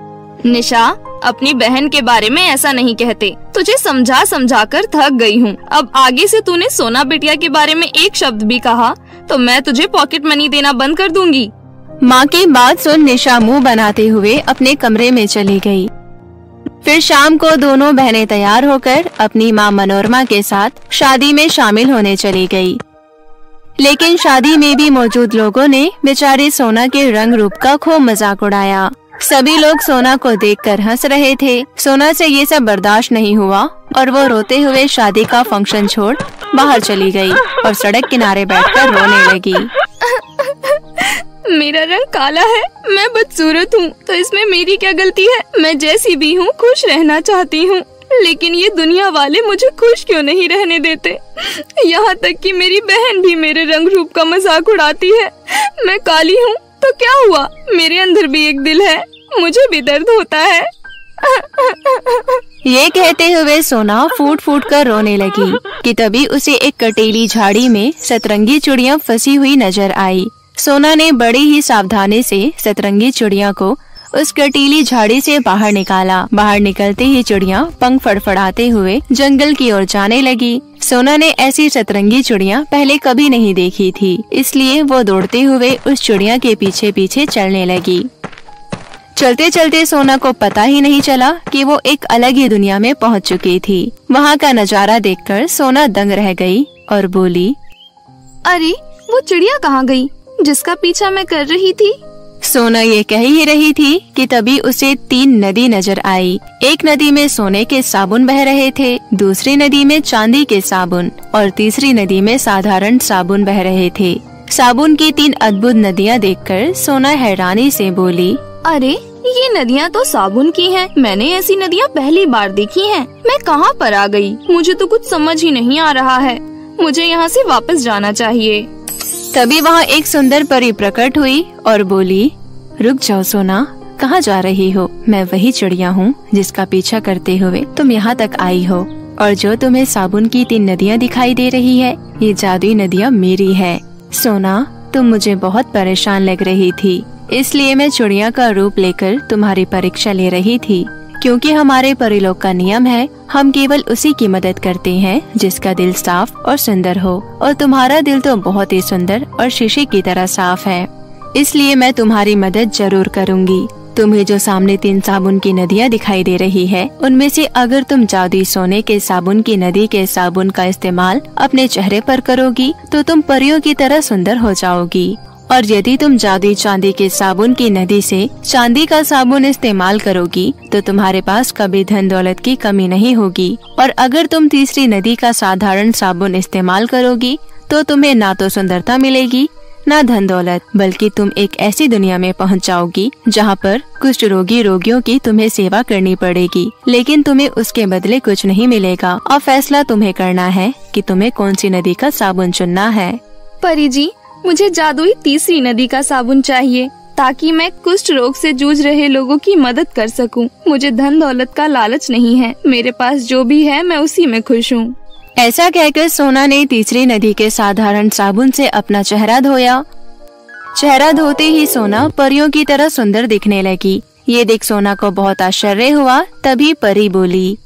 Speaker 8: निशा, अपनी बहन के बारे में ऐसा नहीं कहते। तुझे समझा समझा कर थक गई हूँ। अब आगे से तूने सोना बिटिया के बारे में एक शब्द भी कहा तो मैं तुझे पॉकेट मनी देना बंद कर दूंगी।
Speaker 5: माँ की बात सुन निशा मुंह बनाते हुए अपने कमरे में चली गई। फिर शाम को दोनों बहनें तैयार होकर अपनी माँ मनोरमा के साथ शादी में शामिल होने चली गई। लेकिन शादी में भी मौजूद लोगों ने बेचारी सोना के रंग रूप का खूब मजाक उड़ाया। सभी लोग सोना को देखकर हंस रहे थे। सोना से ये सब बर्दाश्त नहीं हुआ और वो रोते हुए शादी का फंक्शन छोड़ बाहर चली गई और सड़क किनारे बैठकर रोने लगी।
Speaker 8: मेरा रंग काला है, मैं बदसूरत हूँ, तो इसमें मेरी क्या गलती है? मैं जैसी भी हूँ खुश रहना चाहती हूँ, लेकिन ये दुनिया वाले मुझे खुश क्यों नहीं रहने देते? यहाँ तक कि मेरी बहन भी मेरे रंग रूप का मजाक उड़ाती है। मैं काली हूँ तो क्या हुआ, मेरे अंदर भी एक दिल है, मुझे भी दर्द होता है।
Speaker 5: ये कहते हुए सोना फूट फूट कर रोने लगी कि तभी उसे एक कटीली झाड़ी में सतरंगी चूड़ियाँ फंसी हुई नजर आई। सोना ने बड़ी ही सावधानी से सतरंगी चूड़ियाँ को उस कटीली झाड़ी से बाहर निकाला। बाहर निकलते ही चिड़िया पंख फड़फड़ाते हुए जंगल की ओर जाने लगी। सोना ने ऐसी सतरंगी चिड़िया पहले कभी नहीं देखी थी, इसलिए वो दौड़ते हुए उस चिड़िया के पीछे पीछे चलने लगी। चलते चलते सोना को पता ही नहीं चला कि वो एक अलग ही दुनिया में पहुंच चुकी थी। वहाँ का नजारा देखकर सोना दंग रह गई और बोली,
Speaker 8: अरे वो चिड़िया कहाँ गई जिसका पीछा मैं कर रही थी?
Speaker 5: सोना ये कह ही रही थी कि तभी उसे 3 नदी नजर आई। एक नदी में सोने के साबुन बह रहे थे, दूसरी नदी में चांदी के साबुन और तीसरी नदी में साधारण साबुन बह रहे थे। साबुन की 3 अद्भुत नदियाँ देखकर सोना हैरानी से बोली,
Speaker 8: अरे ये नदियाँ तो साबुन की हैं। मैंने ऐसी नदियाँ पहली बार देखी हैं। मैं कहाँ पर आ गई? मुझे तो कुछ समझ ही नहीं आ रहा है। मुझे यहाँ से वापस जाना चाहिए।
Speaker 5: तभी वहाँ एक सुंदर परी प्रकट हुई और बोली, रुक जाओ सोना, कहाँ जा रही हो? मैं वही चिड़िया हूँ जिसका पीछा करते हुए तुम यहाँ तक आई हो, और जो तुम्हें साबुन की 3 नदियाँ दिखाई दे रही है, ये जादुई नदियाँ मेरी है। सोना, तुम मुझे बहुत परेशान लग रही थी, इसलिए मैं चिड़िया का रूप लेकर तुम्हारी परीक्षा ले रही थी। क्योंकि हमारे परिलोक का नियम है, हम केवल उसी की मदद करते हैं जिसका दिल साफ और सुंदर हो, और तुम्हारा दिल तो बहुत ही सुंदर और शीशे की तरह साफ है, इसलिए मैं तुम्हारी मदद जरूर करूँगी। तुम्हें जो सामने 3 साबुन की नदियाँ दिखाई दे रही है, उनमें से अगर तुम जादुई सोने के साबुन की नदी के साबुन का इस्तेमाल अपने चेहरे पर करोगी तो तुम परियों की तरह सुंदर हो जाओगी, और यदि तुम जादुई चांदी के साबुन की नदी से चांदी का साबुन इस्तेमाल करोगी तो तुम्हारे पास कभी धन दौलत की कमी नहीं होगी, और अगर तुम तीसरी नदी का साधारण साबुन इस्तेमाल करोगी तो तुम्हें ना तो सुंदरता मिलेगी ना धन दौलत, बल्कि तुम एक ऐसी दुनिया में पहुंच जाओगी जहां पर कुष्ठ रोगी रोगियों की तुम्हें सेवा करनी पड़ेगी, लेकिन तुम्हें उसके बदले कुछ नहीं मिलेगा। अब फैसला तुम्हें करना है कि तुम्हें कौन सी नदी का साबुन चुनना है।
Speaker 8: परी जी, मुझे जादुई तीसरी नदी का साबुन चाहिए, ताकि मैं कुष्ठ रोग से जूझ रहे लोगों की मदद कर सकूं। मुझे धन दौलत का लालच नहीं है, मेरे पास जो भी है मैं उसी में खुश हूँ।
Speaker 5: ऐसा कहकर सोना ने तीसरी नदी के साधारण साबुन से अपना चेहरा धोया। चेहरा धोते ही सोना परियों की तरह सुंदर दिखने लगी। ये देख सोना को बहुत आश्चर्य हुआ। तभी परी बोली,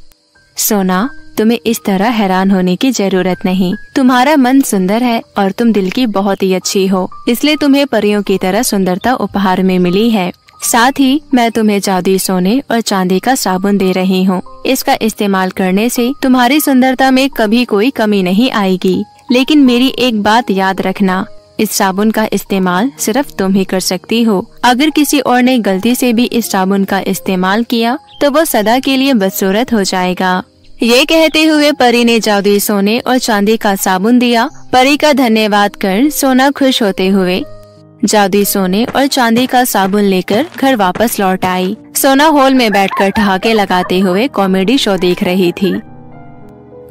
Speaker 5: सोना, तुम्हें इस तरह हैरान होने की जरूरत नहीं। तुम्हारा मन सुंदर है और तुम दिल की बहुत ही अच्छी हो, इसलिए तुम्हें परियों की तरह सुंदरता उपहार में मिली है। साथ ही मैं तुम्हें जादुई सोने और चांदी का साबुन दे रही हूँ। इसका इस्तेमाल करने से तुम्हारी सुंदरता में कभी कोई कमी नहीं आएगी। लेकिन मेरी एक बात याद रखना, इस साबुन का इस्तेमाल सिर्फ तुम ही कर सकती हो। अगर किसी और ने गलती से भी इस साबुन का इस्तेमाल किया तो वो सदा के लिए बदसूरत हो जाएगा। ये कहते हुए परी ने जादुई सोने और चांदी का साबुन दिया। परी का धन्यवाद कर सोना खुश होते हुए जादुई सोने और चांदी का साबुन लेकर घर वापस लौट आई। सोना हॉल में बैठकर ठहाके लगाते हुए कॉमेडी शो देख रही थी।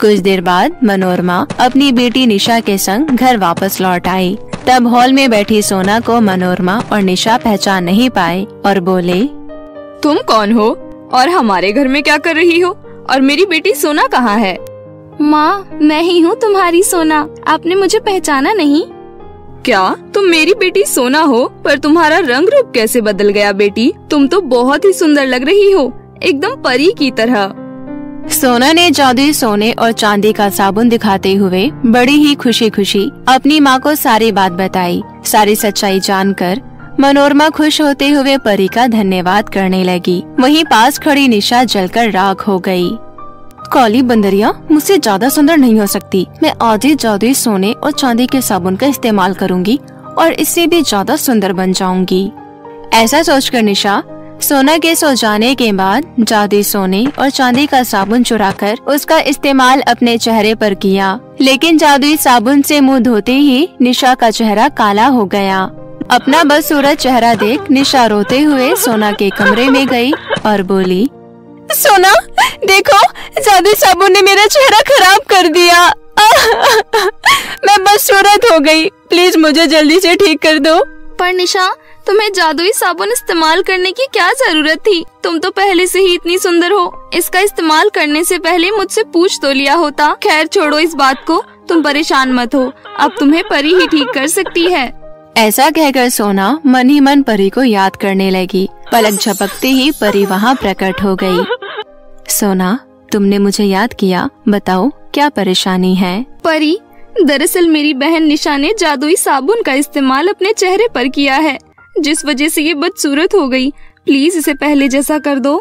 Speaker 1: कुछ देर बाद मनोरमा अपनी बेटी निशा के संग घर वापस लौट आई। तब हॉल में बैठी सोना को मनोरमा और निशा पहचान नहीं पाए और बोले,
Speaker 8: तुम कौन हो और हमारे घर में क्या कर रही हो, और मेरी बेटी सोना कहाँ है?
Speaker 4: माँ, मैं ही हूँ तुम्हारी सोना। आपने मुझे पहचाना नहीं?
Speaker 8: क्या तुम मेरी बेटी सोना हो? पर तुम्हारा रंग रूप कैसे बदल गया बेटी? तुम तो बहुत ही सुंदर लग रही हो, एकदम परी की तरह।
Speaker 1: सोना ने जादुई सोने और चांदी का साबुन दिखाते हुए बड़ी ही खुशी खुशी अपनी माँ को सारी बात बताई। सारी सच्चाई जानकर मनोरमा खुश होते हुए परी का धन्यवाद करने लगी। वहीं पास खड़ी निशा जलकर राख हो गई। काली बंदरिया मुझसे ज्यादा सुंदर नहीं हो सकती। मैं आज ही जादुई सोने और चांदी के साबुन का इस्तेमाल करूंगी और इससे भी ज्यादा सुंदर बन जाऊंगी। ऐसा सोचकर निशा सोना के सो जाने के बाद जादुई सोने और चांदी का साबुन चुराकर उसका इस्तेमाल अपने चेहरे पर किया। लेकिन जादुई साबुन से मुंह धोते ही निशा का चेहरा काला हो गया। अपना बदसूरत चेहरा देख निशा रोते हुए सोना के कमरे में गई और बोली, सोना देखो, जादुई साबुन ने मेरा चेहरा खराब कर दिया। मैं बदसूरत हो गई, प्लीज मुझे जल्दी से ठीक कर दो।
Speaker 4: पर निशा, तुम्हें जादुई साबुन इस्तेमाल करने की क्या जरूरत थी? तुम तो पहले से ही इतनी सुंदर हो। इसका इस्तेमाल करने से पहले मुझसे पूछ तो लिया होता। खैर छोड़ो इस बात को, तुम परेशान मत हो। अब तुम्हें परी ही ठीक कर सकती है।
Speaker 1: ऐसा कहकर सोना मन ही मन परी को याद करने लगी। पलक झपकते ही परी वहाँ प्रकट हो गई। सोना, तुमने मुझे याद किया, बताओ क्या परेशानी है?
Speaker 8: परी, दरअसल मेरी बहन निशा ने जादुई साबुन का इस्तेमाल अपने चेहरे पर किया है, जिस वजह से ये बदसूरत हो गई। प्लीज इसे पहले जैसा कर दो।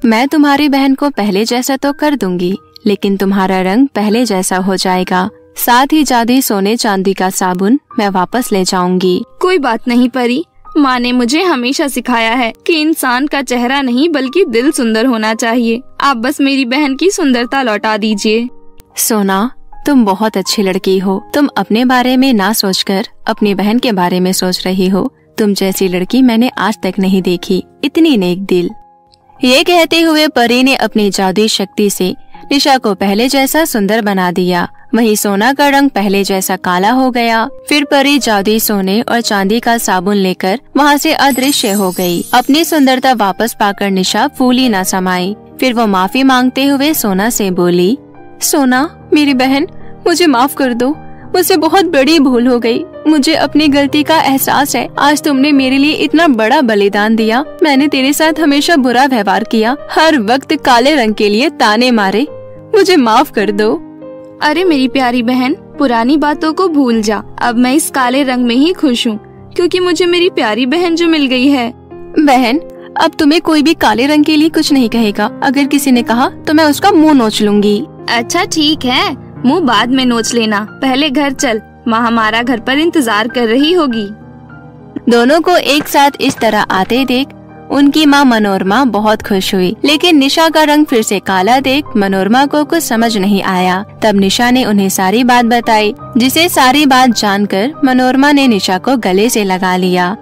Speaker 1: मैं तुम्हारी बहन को पहले जैसा तो कर दूंगी, लेकिन तुम्हारा रंग पहले जैसा हो जाएगा। साथ ही जादुई सोने चांदी का साबुन मैं वापस ले जाऊंगी।
Speaker 8: कोई बात नहीं परी, माँ ने मुझे हमेशा सिखाया है कि इंसान का चेहरा नहीं बल्कि दिल सुंदर होना चाहिए। आप बस मेरी बहन की सुंदरता लौटा दीजिए।
Speaker 1: सोना, तुम बहुत अच्छी लड़की हो। तुम अपने बारे में ना सोचकर अपनी बहन के बारे में सोच रही हो। तुम जैसी लड़की मैंने आज तक नहीं देखी, इतनी नेक दिल। ये कहते हुए परी ने अपनी जादुई शक्ति से निशा को पहले जैसा सुंदर बना दिया। वहीं सोना का रंग पहले जैसा काला हो गया। फिर परी जादुई सोने और चांदी का साबुन लेकर वहाँ से अदृश्य हो गई। अपनी सुंदरता वापस पाकर निशा फूली न समाई। फिर वो माफी मांगते हुए सोना से बोली, सोना मेरी बहन, मुझे माफ कर दो। मुझसे बहुत बड़ी भूल हो गई। मुझे अपनी गलती का एहसास है। आज तुमने मेरे लिए इतना बड़ा बलिदान दिया। मैंने तेरे साथ हमेशा बुरा व्यवहार किया, हर वक्त काले रंग के लिए ताने मारे। मुझे माफ कर दो।
Speaker 8: अरे मेरी प्यारी बहन, पुरानी बातों को भूल जा। अब मैं इस काले रंग में ही खुश हूँ, क्योंकि मुझे मेरी प्यारी बहन जो मिल गई है।
Speaker 1: बहन, अब तुम्हें कोई भी काले रंग के लिए कुछ नहीं कहेगा। अगर किसी ने कहा तो मैं उसका मुंह नोच लूंगी।
Speaker 8: अच्छा ठीक है, मुंह बाद में नोच लेना। पहले घर चल, माँ हमारा घर पर इंतजार कर रही होगी।
Speaker 1: दोनों को एक साथ इस तरह आते देख उनकी माँ मनोरमा बहुत खुश हुई। लेकिन निशा का रंग फिर से काला देख मनोरमा को कुछ समझ नहीं आया। तब निशा ने उन्हें सारी बात बताई, जिसे सारी बात जानकर मनोरमा ने निशा को गले से लगा लिया।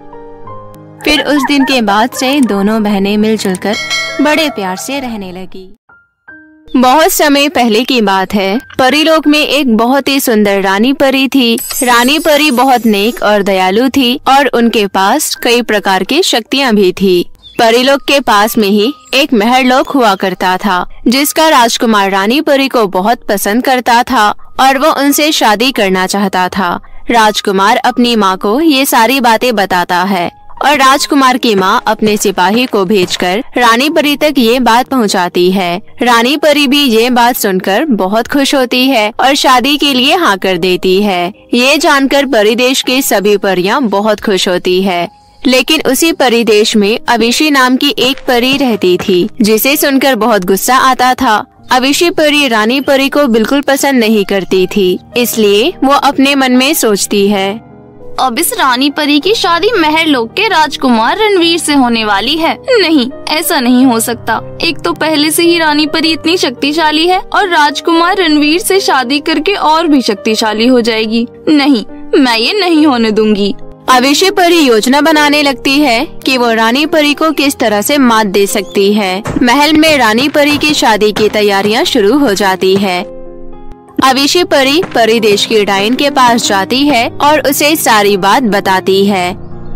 Speaker 1: फिर उस दिन के बाद से दोनों बहनें मिलजुल कर बड़े प्यार से रहने लगी। बहुत समय पहले की बात है। परीलोक में एक बहुत ही सुंदर रानी परी थी। रानी परी बहुत नेक और दयालु थी और उनके पास कई प्रकार की शक्तियाँ भी थी। परीलोक के पास में ही एक महरलोक हुआ करता था, जिसका राजकुमार रानी परी को बहुत पसंद करता था और वो उनसे शादी करना चाहता था। राजकुमार अपनी माँ को ये सारी बातें बताता है और राजकुमार की माँ अपने सिपाही को भेजकर रानी परी तक ये बात पहुँचाती है। रानी परी भी ये बात सुनकर बहुत खुश होती है और शादी के लिए हाँ कर देती है। ये जानकर परिदेश की सभी परियां बहुत खुश होती है। लेकिन उसी परिदेश में अविशी नाम की एक परी रहती थी, जिसे सुनकर बहुत गुस्सा आता था। अविशी परी रानी परी को बिल्कुल पसंद नहीं करती थी, इसलिए वो अपने मन में सोचती है,
Speaker 4: अब इस रानी परी की शादी महरलोक के राजकुमार रणवीर से होने वाली है। नहीं, ऐसा नहीं हो सकता। एक तो पहले से ही रानी परी इतनी शक्तिशाली है और राजकुमार रणवीर से शादी करके और भी शक्तिशाली हो जाएगी। नहीं, मैं ये नहीं होने दूंगी।
Speaker 1: अविशी परी योजना बनाने लगती है कि वो रानी परी को किस तरह से मात दे सकती है। महल में रानी परी की शादी की तैयारियां शुरू हो जाती है। अविशी परी परी देश की डायन के पास जाती है और उसे सारी बात बताती है।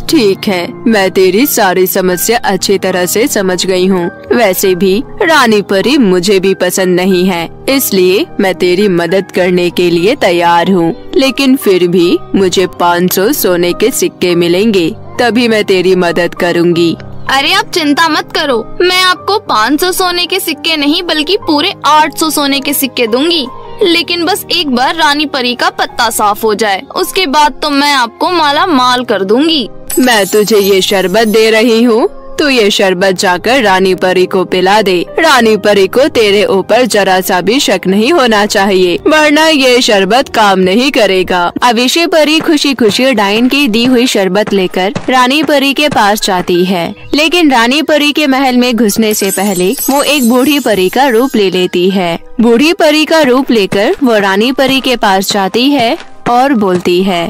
Speaker 2: ठीक है, मैं तेरी सारी समस्या अच्छी तरह से समझ गई हूँ। वैसे भी रानी परी मुझे भी पसंद नहीं है, इसलिए मैं तेरी मदद करने के लिए तैयार हूँ। लेकिन फिर भी मुझे 500 सोने के सिक्के मिलेंगे, तभी मैं तेरी मदद करूँगी।
Speaker 4: अरे आप चिंता मत करो, मैं आपको 500 सोने के सिक्के नहीं बल्कि पूरे 800 सोने के सिक्के दूंगी। लेकिन बस एक बार रानी परी का पत्ता साफ हो जाए, उसके बाद तो मैं आपको माला माल कर दूंगी।
Speaker 2: मैं तुझे ये शरबत दे रही हूँ, तू ये शरबत जाकर रानी परी को पिला दे। रानी परी को तेरे ऊपर जरा सा भी शक नहीं होना चाहिए, वरना ये शरबत काम नहीं करेगा।
Speaker 1: अविशी परी खुशी खुशी डायन की दी हुई शरबत लेकर रानी परी के पास जाती है। लेकिन रानी परी के महल में घुसने से पहले वो एक बूढ़ी परी का रूप ले लेती है। बूढ़ी परी का रूप लेकर वो रानी परी के पास जाती है और बोलती है,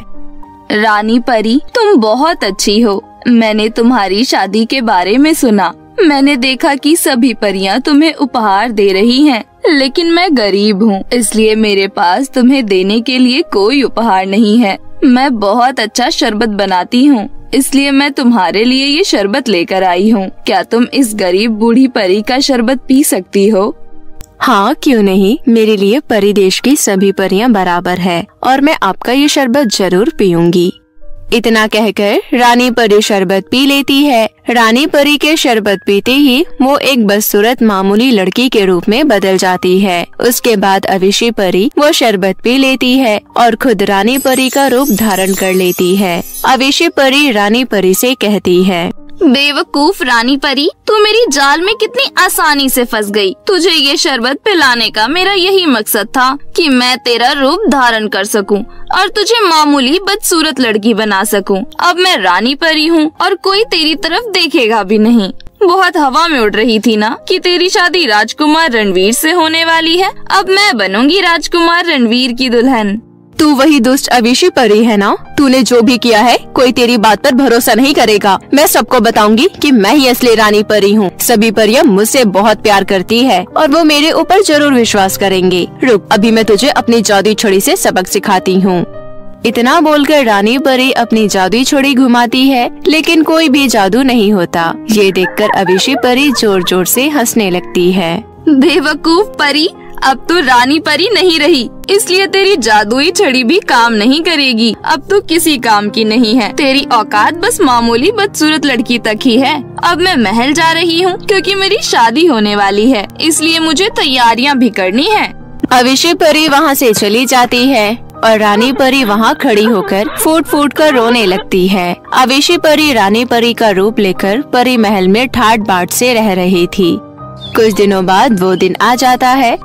Speaker 8: रानी परी तुम बहुत अच्छी हो। मैंने तुम्हारी शादी के बारे में सुना। मैंने देखा कि सभी परियां तुम्हें उपहार दे रही हैं, लेकिन मैं गरीब हूँ, इसलिए मेरे पास तुम्हें देने के लिए कोई उपहार नहीं है। मैं बहुत अच्छा शरबत बनाती हूँ, इसलिए मैं तुम्हारे लिए ये शरबत लेकर आई हूँ। क्या तुम इस गरीब बूढ़ी परी का शरबत पी सकती हो?
Speaker 1: हाँ, क्यों नहीं। मेरे लिए परी देश की सभी परियां बराबर है और मैं आपका ये शरबत जरूर पीऊंगी। इतना कहकर रानी परी शरबत पी लेती है। रानी परी के शरबत पीते ही वो एक बदसूरत मामूली लड़की के रूप में बदल जाती है। उसके बाद अविशी परी वो शरबत पी लेती है और खुद रानी परी का रूप धारण कर लेती है। अविशी परी रानी परी से कहती है,
Speaker 8: बेवकूफ रानी परी, तू मेरी जाल में कितनी आसानी से फंस गई। तुझे ये शरबत पिलाने का मेरा यही मकसद था कि मैं तेरा रूप धारण कर सकूं और तुझे मामूली बदसूरत लड़की बना सकूं। अब मैं रानी परी हूँ और कोई तेरी तरफ देखेगा भी नहीं। बहुत हवा में उड़ रही थी ना कि तेरी शादी राजकुमार रणवीर से होने वाली है। अब मैं बनूंगी राजकुमार रणवीर की दुल्हन।
Speaker 2: तू वही दुष्ट अविशी परी है ना? तूने जो भी किया है कोई तेरी बात पर भरोसा नहीं करेगा। मैं सबको बताऊंगी कि मैं ही असली रानी परी हूँ। सभी परियां मुझसे बहुत प्यार करती है और वो मेरे ऊपर जरूर विश्वास करेंगे। रुक, अभी मैं तुझे अपनी जादुई छड़ी से सबक सिखाती हूँ।
Speaker 1: इतना बोलकर रानी परी अपनी जादुई छड़ी घुमाती है, लेकिन कोई भी जादू नहीं होता। ये देखकर अविशी परी जोर जोर से हंसने लगती है।
Speaker 8: बेवकूफ परी, अब तू रानी परी नहीं रही, इसलिए तेरी जादुई छड़ी भी काम नहीं करेगी। अब तू किसी काम की नहीं है। तेरी औकात बस मामूली बदसूरत लड़की तक ही है। अब मैं महल जा रही हूँ क्योंकि मेरी शादी होने वाली है, इसलिए मुझे तैयारियाँ भी करनी है।
Speaker 1: अविशी परी वहाँ से चली जाती है और रानी परी वहाँ खड़ी होकर फूट फूट कर रोने लगती है। अविशी परी रानी परी का रूप लेकर परी महल में ठाट बाट से रह रही थी। कुछ दिनों बाद वो दिन आ जाता है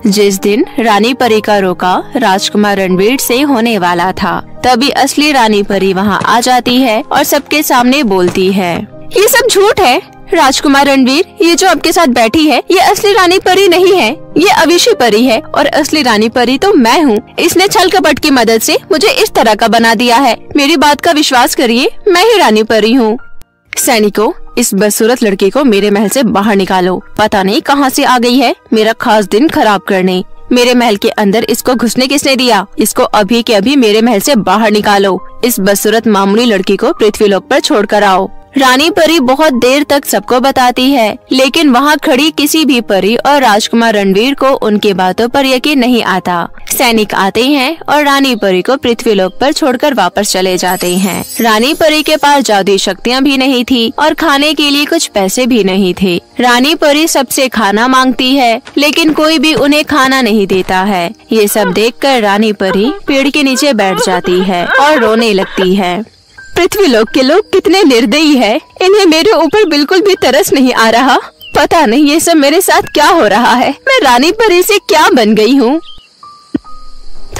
Speaker 1: जिस दिन रानी परी का रोका राजकुमार रणवीर से होने वाला था। तभी असली रानी परी वहाँ आ जाती है और सबके सामने बोलती है, ये सब झूठ है। राजकुमार रणवीर, ये जो आपके साथ बैठी है ये असली रानी परी नहीं है, ये अविशी परी है और असली रानी परी तो मैं हूँ। इसने छल कपट की मदद से मुझे इस तरह का बना दिया है। मेरी बात का विश्वास करिए, मैं ही रानी परी हूँ। सैनिकों, इस बदसूरत लड़की को मेरे महल से बाहर निकालो। पता नहीं कहाँ से आ गई है मेरा खास दिन खराब करने। मेरे महल के अंदर इसको घुसने किसने दिया? इसको अभी के अभी मेरे महल से बाहर निकालो। इस बदसूरत मामूली लड़की को पृथ्वीलोक पर छोड़ कर आओ। रानी परी बहुत देर तक सबको बताती है, लेकिन वहाँ खड़ी किसी भी परी और राजकुमार रणवीर को उनकी बातों पर यकीन नहीं आता। सैनिक आते हैं और रानी परी को पृथ्वीलोक पर छोड़कर वापस चले जाते हैं। रानी परी के पास जादुई शक्तियाँ भी नहीं थी और खाने के लिए कुछ पैसे भी नहीं थे। रानी परी सबसे खाना मांगती है, लेकिन कोई भी उन्हें खाना नहीं देता है। ये सब देखकर रानी परी पेड़ के नीचे बैठ जाती है और रोने लगती है।
Speaker 2: पृथ्वीलोक के लोग कितने निर्दयी है, इन्हें मेरे ऊपर बिल्कुल भी तरस नहीं आ रहा। पता नहीं ये सब मेरे साथ क्या हो रहा है, मैं रानी परी से क्या बन गई हूँ।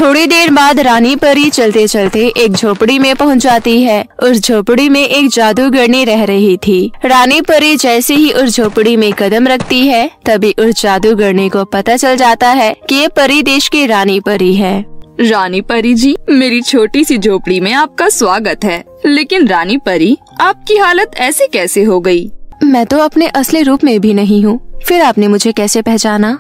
Speaker 1: थोड़ी देर बाद रानी परी चलते चलते एक झोपड़ी में पहुंच जाती है। उस झोपड़ी में एक जादूगरनी रह रही थी। रानी परी जैसे ही उस झोपड़ी में कदम रखती है, तभी उस जादूगरनी को पता चल जाता है कि ये परी देश की रानी परी है।
Speaker 8: रानी परी जी, मेरी छोटी सी झोपड़ी में आपका स्वागत है। लेकिन रानी परी, आपकी हालत ऐसे कैसे हो गई?
Speaker 1: मैं तो अपने असली रूप में भी नहीं हूँ, फिर आपने मुझे कैसे पहचाना?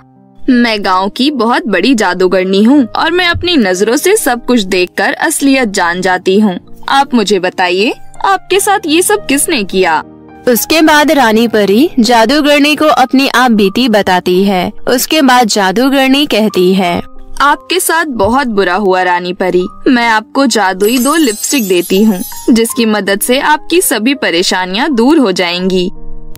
Speaker 8: मैं गांव की बहुत बड़ी जादूगरनी हूँ और मैं अपनी नजरों से सब कुछ देखकर असलियत जान जाती हूँ। आप मुझे बताइए, आपके साथ ये सब किसने किया?
Speaker 1: उसके बाद रानी परी जादूगरनी को अपनी आप बीती बताती है। उसके बाद जादूगरनी कहती है,
Speaker 8: आपके साथ बहुत बुरा हुआ रानी परी। मैं आपको जादुई 2 लिपस्टिक देती हूँ, जिसकी मदद से आपकी सभी परेशानियाँ दूर हो जाएंगी।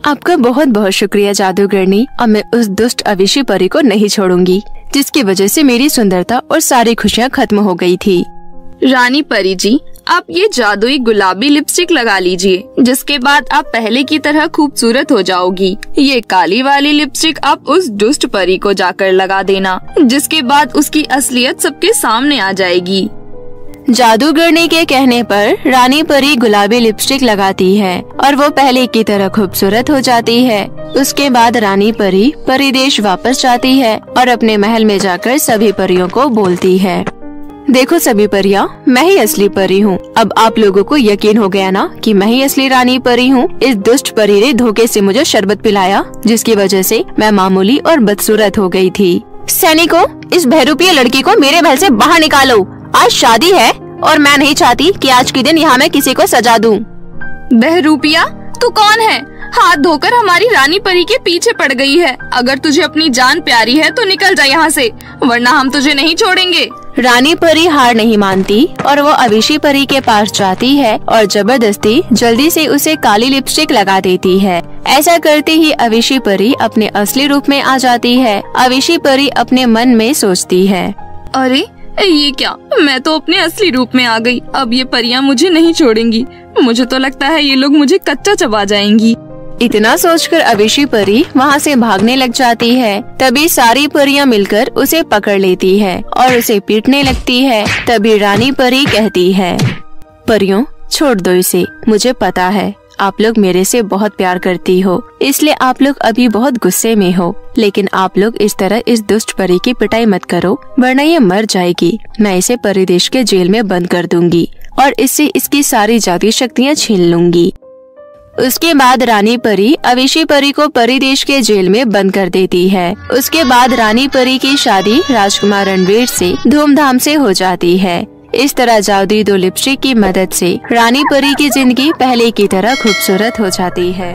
Speaker 1: आपका बहुत बहुत शुक्रिया जादूगरनी। अब मैं उस दुष्ट अविशी परी को नहीं छोड़ूंगी, जिसकी वजह से मेरी सुंदरता और सारी खुशियाँ खत्म हो गई थी।
Speaker 8: रानी परी जी, आप ये जादुई गुलाबी लिपस्टिक लगा लीजिए, जिसके बाद आप पहले की तरह खूबसूरत हो जाओगी। ये काली वाली लिपस्टिक आप उस दुष्ट परी को जाकर लगा देना, जिसके बाद उसकी असलियत सबके सामने आ जाएगी।
Speaker 1: जादूगरनी के कहने पर रानी परी गुलाबी लिपस्टिक लगाती है और वो पहले की तरह खूबसूरत हो जाती है। उसके बाद रानी परी परिदेश वापस जाती है और अपने महल में जाकर सभी परियों को बोलती है, देखो सभी परियां, मैं ही असली परी हूँ। अब आप लोगों को यकीन हो गया ना कि मैं ही असली रानी परी हूँ। इस दुष्ट परी ने धोखे से मुझे शरबत पिलाया, जिसकी वजह से मैं मामूली और बदसूरत हो गई थी। सैनिकों, इस बहरूपीय लड़की को मेरे महल से बाहर निकालो। आज शादी है और मैं नहीं चाहती कि आज के दिन यहाँ मैं किसी को सजा दूँ।
Speaker 8: बहरूपिया, तू कौन है? हाथ धोकर हमारी रानी परी के पीछे पड़ गई है। अगर तुझे अपनी जान प्यारी है तो निकल जा यहाँ से, वरना हम तुझे नहीं छोड़ेंगे।
Speaker 1: रानी परी हार नहीं मानती और वो अविशी परी के पास जाती है और जबरदस्ती जल्दी से उसे काली लिपस्टिक लगा देती है। ऐसा करते ही अविशी परी अपने असली रूप में आ जाती है। अविशी परी अपने मन में सोचती है,
Speaker 8: अरे ये क्या, मैं तो अपने असली रूप में आ गई। अब ये परियां मुझे नहीं छोड़ेंगी। मुझे तो लगता है ये लोग मुझे कच्चा चबा जाएंगी।
Speaker 1: इतना सोचकर अविशी परी वहाँ से भागने लग जाती है। तभी सारी परियां मिलकर उसे पकड़ लेती है और उसे पीटने लगती है। तभी रानी परी कहती है, परियों, छोड़ दो इसे। मुझे पता है आप लोग मेरे से बहुत प्यार करती हो, इसलिए आप लोग अभी बहुत गुस्से में हो। लेकिन आप लोग इस तरह इस दुष्ट परी की पिटाई मत करो, वरना ये मर जाएगी। मैं इसे परिदेश के जेल में बंद कर दूंगी और इससे इसकी सारी जादुई शक्तियाँ छीन लूंगी। उसके बाद रानी परी अविशी परी को परिदेश के जेल में बंद कर देती है। उसके बाद रानी परी की शादी राजकुमार रणवीर से धूमधाम से हो जाती है। इस तरह जादुई 2 लिपस्टिक की मदद से रानी परी की जिंदगी पहले की तरह खूबसूरत हो जाती है।